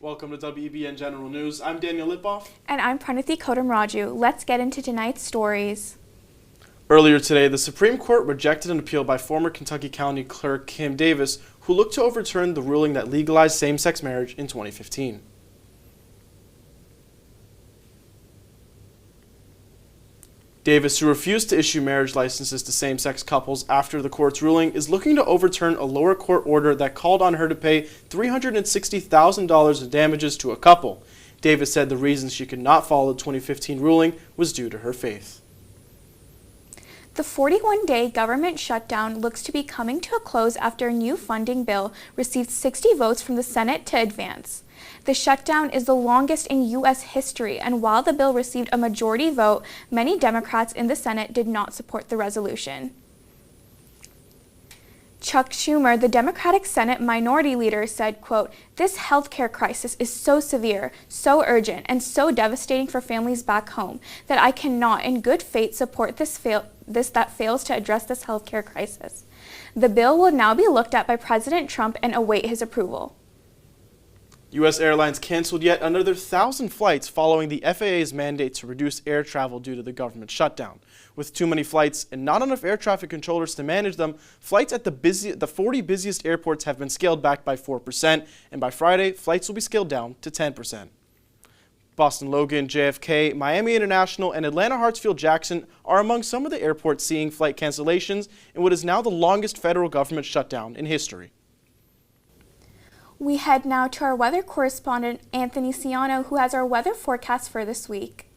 Welcome to WEBN General News. I'm Daniel Lipoff. And I'm Pranati Kodamraju. Let's get into tonight's stories. Earlier today, the Supreme Court rejected an appeal by former Kentucky County Clerk Kim Davis, who looked to overturn the ruling that legalized same-sex marriage in 2015. Davis, who refused to issue marriage licenses to same-sex couples after the court's ruling, is looking to overturn a lower court order that called on her to pay $360,000 in damages to a couple. Davis said the reason she could not follow the 2015 ruling was due to her faith. The 41-day government shutdown looks to be coming to a close after a new funding bill received 60 votes from the Senate to advance. The shutdown is the longest in U.S. history, and while the bill received a majority vote, many Democrats in the Senate did not support the resolution. Chuck Schumer, the Democratic Senate Minority Leader, said, quote, "This healthcare crisis is so severe, so urgent, and so devastating for families back home that I cannot, in good faith, support this that fails to address this healthcare crisis. The bill will now be looked at by President Trump and await his approval." U.S. airlines canceled yet another 1,000 flights following the FAA's mandate to reduce air travel due to the government shutdown. With too many flights and not enough air traffic controllers to manage them, flights at the 40 busiest airports have been scaled back by 4%, and by Friday, flights will be scaled down to 10%. Boston Logan, JFK, Miami International, and Atlanta Hartsfield-Jackson are among some of the airports seeing flight cancellations in what is now the longest federal government shutdown in history. We head now to our weather correspondent, Anthony Ciano, who has our weather forecast for this week.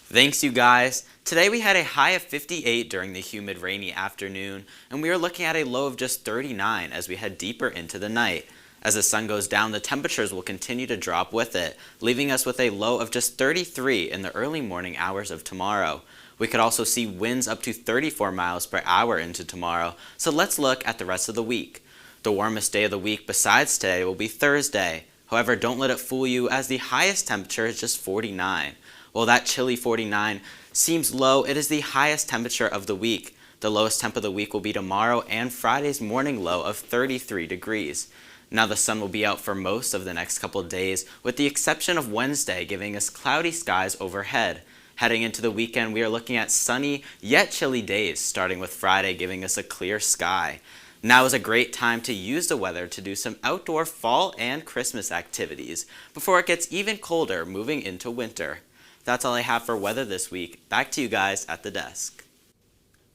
Thanks, you guys. Today we had a high of 58 during the humid, rainy afternoon, and we are looking at a low of just 39 as we head deeper into the night. As the sun goes down, the temperatures will continue to drop with it, leaving us with a low of just 33 in the early morning hours of tomorrow. We could also see winds up to 34 miles per hour into tomorrow, so let's look at the rest of the week. The warmest day of the week besides today will be Thursday. However, don't let it fool you, as the highest temperature is just 49. While that chilly 49 seems low, it is the highest temperature of the week. The lowest temp of the week will be tomorrow and Friday's morning low of 33 degrees. Now the sun will be out for most of the next couple of days, with the exception of Wednesday giving us cloudy skies overhead. Heading into the weekend, we are looking at sunny yet chilly days, starting with Friday giving us a clear sky. Now is a great time to use the weather to do some outdoor fall and Christmas activities before it gets even colder moving into winter. That's all I have for weather this week. Back to you guys at the desk.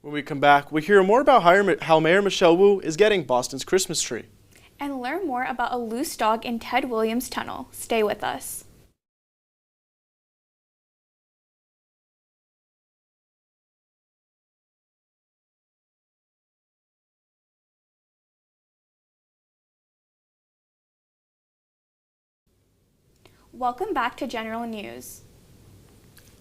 When we come back, we hear more about how Mayor Michelle Wu is getting Boston's Christmas tree. And learn more about a loose dog in Ted Williams Tunnel. Stay with us. Welcome back to General News.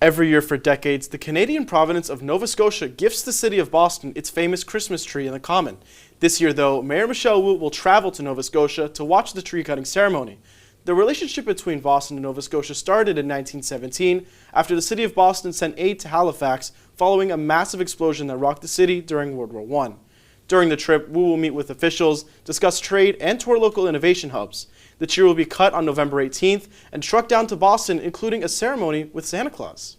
Every year for decades, the Canadian province of Nova Scotia gifts the city of Boston its famous Christmas tree in the Common. This year, though, Mayor Michelle Wu will travel to Nova Scotia to watch the tree-cutting ceremony. The relationship between Boston and Nova Scotia started in 1917 after the city of Boston sent aid to Halifax following a massive explosion that rocked the city during World War I. During the trip, Wu will meet with officials, discuss trade, and tour local innovation hubs. The tree will be cut on November 18th and trucked down to Boston, including a ceremony with Santa Claus.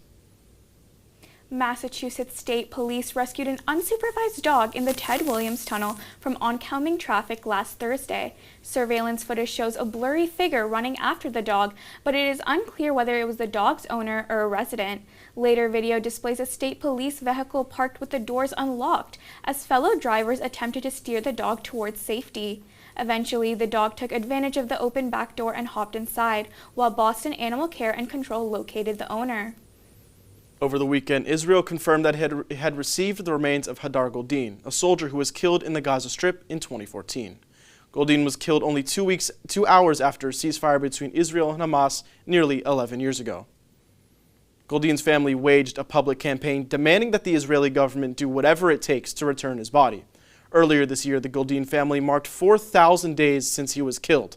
Massachusetts State Police rescued an unsupervised dog in the Ted Williams Tunnel from oncoming traffic last Thursday. Surveillance footage shows a blurry figure running after the dog, but it is unclear whether it was the dog's owner or a resident. Later video displays a state police vehicle parked with the doors unlocked as fellow drivers attempted to steer the dog towards safety. Eventually, the dog took advantage of the open back door and hopped inside, while Boston Animal Care and Control located the owner. Over the weekend, Israel confirmed that it had received the remains of Hadar Goldin, a soldier who was killed in the Gaza Strip in 2014. Goldin was killed only 2 hours after a ceasefire between Israel and Hamas nearly 11 years ago. Goldin's family waged a public campaign demanding that the Israeli government do whatever it takes to return his body. Earlier this year, the Goldin family marked 4,000 days since he was killed.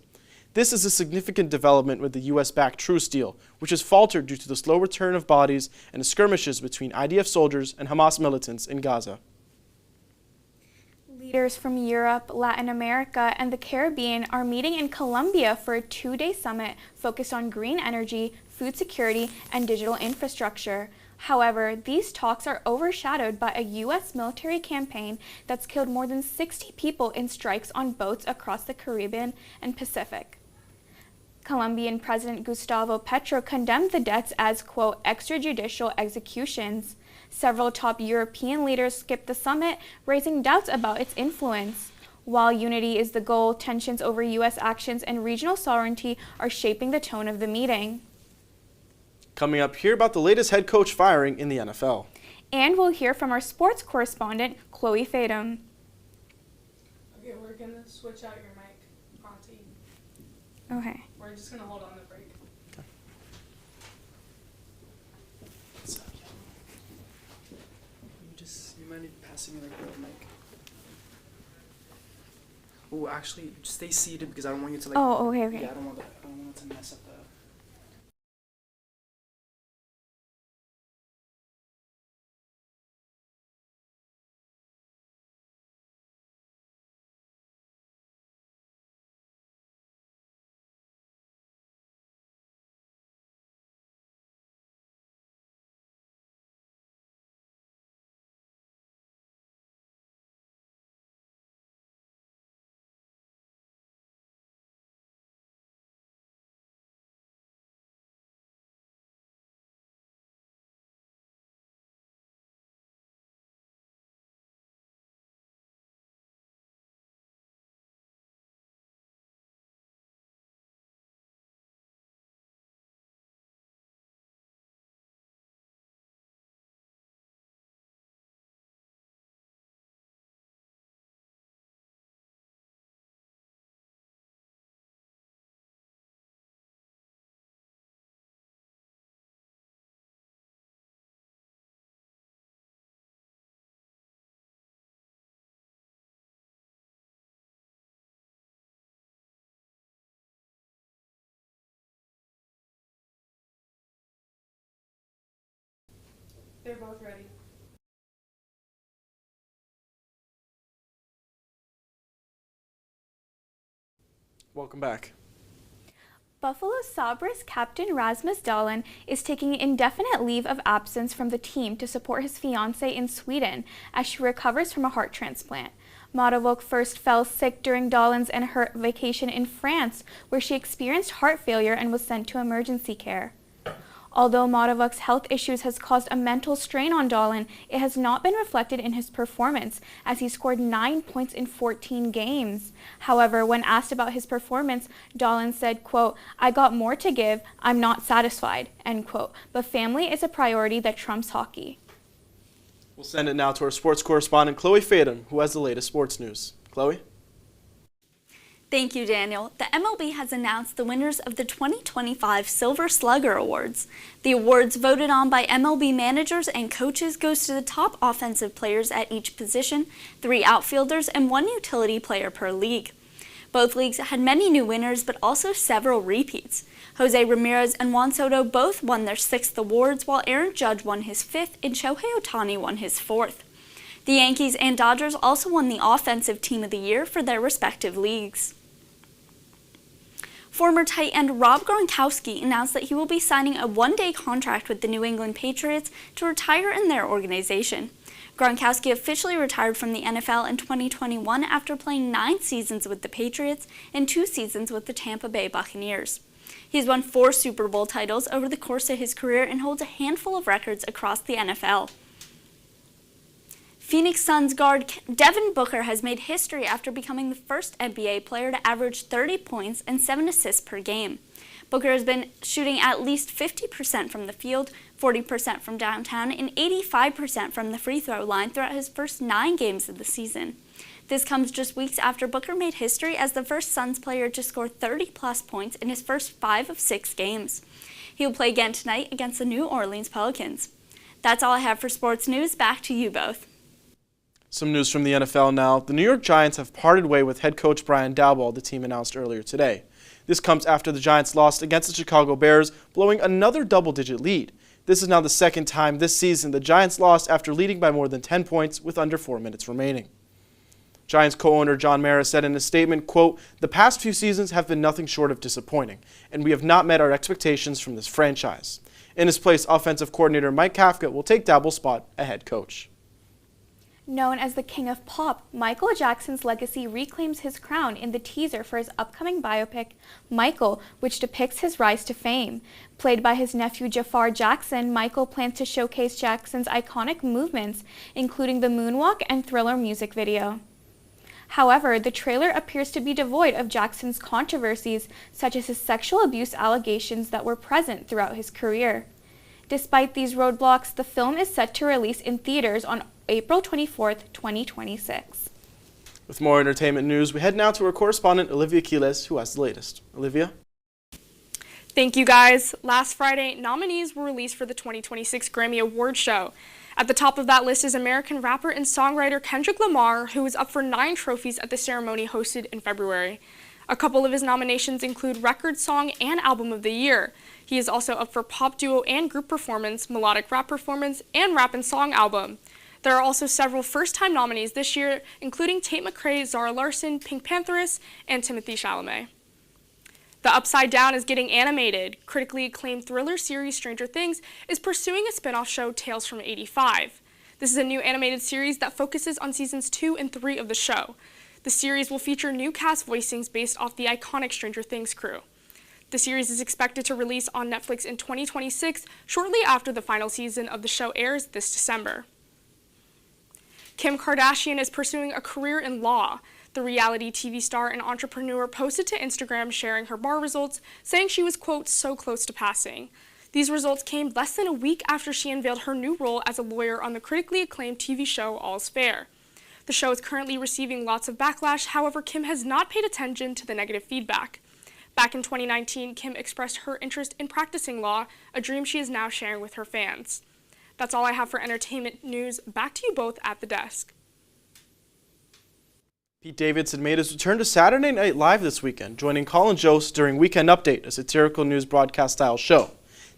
This is a significant development with the U.S.-backed truce deal, which has faltered due to the slow return of bodies and skirmishes between IDF soldiers and Hamas militants in Gaza. Leaders from Europe, Latin America, and the Caribbean are meeting in Colombia for a 2-day summit focused on green energy, food security, and digital infrastructure. However, these talks are overshadowed by a U.S. military campaign that's killed more than 60 people in strikes on boats across the Caribbean and Pacific. Colombian President Gustavo Petro condemned the deaths as, quote, extrajudicial executions. Several top European leaders skipped the summit, raising doubts about its influence. While unity is the goal, tensions over U.S. actions and regional sovereignty are shaping the tone of the meeting. Coming up, hear about the latest head coach firing in the NFL. And we'll hear from our sports correspondent, Chloe Fadum. Okay, we're going to switch out your mic, Auntie. Okay. We're just going to hold on the break. You mind passing me like the mic? Oh, actually, stay seated because I don't want you to like. Oh, okay. Yeah, I don't want it to mess up the. They're both ready. Welcome back. Buffalo Sabres captain Rasmus Dahlin is taking indefinite leave of absence from the team to support his fiancée in Sweden as she recovers from a heart transplant. Madavok first fell sick during Dahlin's and her vacation in France, where she experienced heart failure and was sent to emergency care. Although Madavok's health issues has caused a mental strain on Dahlin, it has not been reflected in his performance, as he scored 9 points in 14 games. However, when asked about his performance, Dahlin said, quote, "I got more to give, I'm not satisfied," end quote. But family is a priority that trumps hockey. We'll send it now to our sports correspondent, Chloe Fadum, who has the latest sports news. Chloe? Thank you, Daniel. The MLB has announced the winners of the 2025 Silver Slugger Awards. The awards, voted on by MLB managers and coaches, goes to the top offensive players at each position, 3 outfielders, and 1 utility player per league. Both leagues had many new winners, but also several repeats. Jose Ramirez and Juan Soto both won their 6th awards, while Aaron Judge won his 5th and Shohei Ohtani won his 4th. The Yankees and Dodgers also won the Offensive Team of the Year for their respective leagues. Former tight end Rob Gronkowski announced that he will be signing a 1-day contract with the New England Patriots to retire in their organization. Gronkowski officially retired from the NFL in 2021 after playing 9 seasons with the Patriots and 2 seasons with the Tampa Bay Buccaneers. He's won 4 Super Bowl titles over the course of his career and holds a handful of records across the NFL. Phoenix Suns guard Devin Booker has made history after becoming the first NBA player to average 30 points and 7 assists per game. Booker has been shooting at least 50% from the field, 40% from downtown, and 85% from the free throw line throughout his first 9 games of the season. This comes just weeks after Booker made history as the first Suns player to score 30-plus points in his first 5 of 6 games. He will play again tonight against the New Orleans Pelicans. That's all I have for sports news. Back to you both. Some news from the NFL now. The New York Giants have parted way with head coach Brian Daboll, the team announced earlier today. This comes after the Giants lost against the Chicago Bears, blowing another double-digit lead. This is now the second time this season the Giants lost after leading by more than 10 points with under 4 minutes remaining. Giants co-owner John Mara said in a statement, quote, "The past few seasons have been nothing short of disappointing, and we have not met our expectations from this franchise." In his place, offensive coordinator Mike Kafka will take Daboll's spot as head coach. Known as the King of Pop, Michael Jackson's legacy reclaims his crown in the teaser for his upcoming biopic, Michael, which depicts his rise to fame. Played by his nephew Jafar Jackson, Michael plans to showcase Jackson's iconic movements, including the moonwalk and Thriller music video. However, the trailer appears to be devoid of Jackson's controversies, such as his sexual abuse allegations that were present throughout his career. Despite these roadblocks, the film is set to release in theaters on April 24th, 2026. With more entertainment news, we head now to our correspondent Olivia Quiles, who has the latest. Olivia? Thank you, guys. Last Friday, nominees were released for the 2026 Grammy Awards show. At the top of that list is American rapper and songwriter Kendrick Lamar, who is up for 9 trophies at the ceremony hosted in February. A couple of his nominations include Record Song and Album of the Year. He is also up for Pop Duo and Group Performance, Melodic Rap Performance, and Rap and Song Album. There are also several first-time nominees this year, including Tate McRae, Zara Larsson, Pink Pantheress, and Timothée Chalamet. The Upside Down is getting animated. Critically acclaimed thriller series Stranger Things is pursuing a spin-off show, Tales from '85. This is a new animated series that focuses on seasons 2 and 3 of the show. The series will feature new cast voicings based off the iconic Stranger Things crew. The series is expected to release on Netflix in 2026, shortly after the final season of the show airs this December. Kim Kardashian is pursuing a career in law. The reality TV star and entrepreneur posted to Instagram sharing her bar results, saying she was, quote, "so close to passing." These results came less than a week after she unveiled her new role as a lawyer on the critically acclaimed TV show All's Fair. The show is currently receiving lots of backlash, however, Kim has not paid attention to the negative feedback. Back in 2019, Kim expressed her interest in practicing law, a dream she is now sharing with her fans. That's all I have for entertainment news. Back to you both at the desk. Pete Davidson made his return to Saturday Night Live this weekend, joining Colin Jost during Weekend Update, a satirical news broadcast-style show.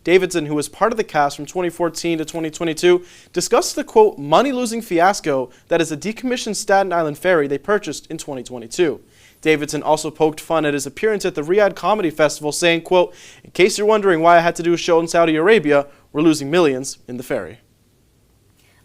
Davidson, who was part of the cast from 2014 to 2022, discussed the, quote, money-losing fiasco that is a decommissioned Staten Island ferry they purchased in 2022. Davidson also poked fun at his appearance at the Riyadh Comedy Festival, saying, quote, "In case you're wondering why I had to do a show in Saudi Arabia, we're losing millions in the ferry."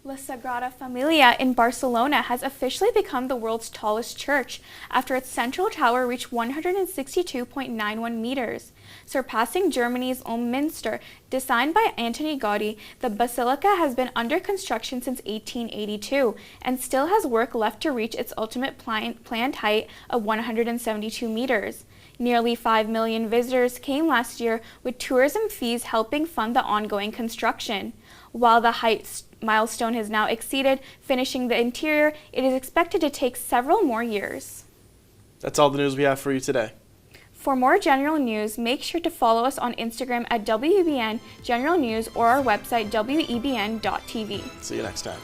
La Sagrada Familia in Barcelona has officially become the world's tallest church after its central tower reached 162.91 meters. Surpassing Germany's Minster, designed by Antoni Gaudi, the basilica has been under construction since 1882 and still has work left to reach its ultimate planned height of 172 meters. Nearly 5 million visitors came last year, with tourism fees helping fund the ongoing construction. While the height milestone has now exceeded, finishing the interior, it is expected to take several more years. That's all the news we have for you today. For more general news, make sure to follow us on Instagram at WEBN General News or our website WEBN.TV. See you next time.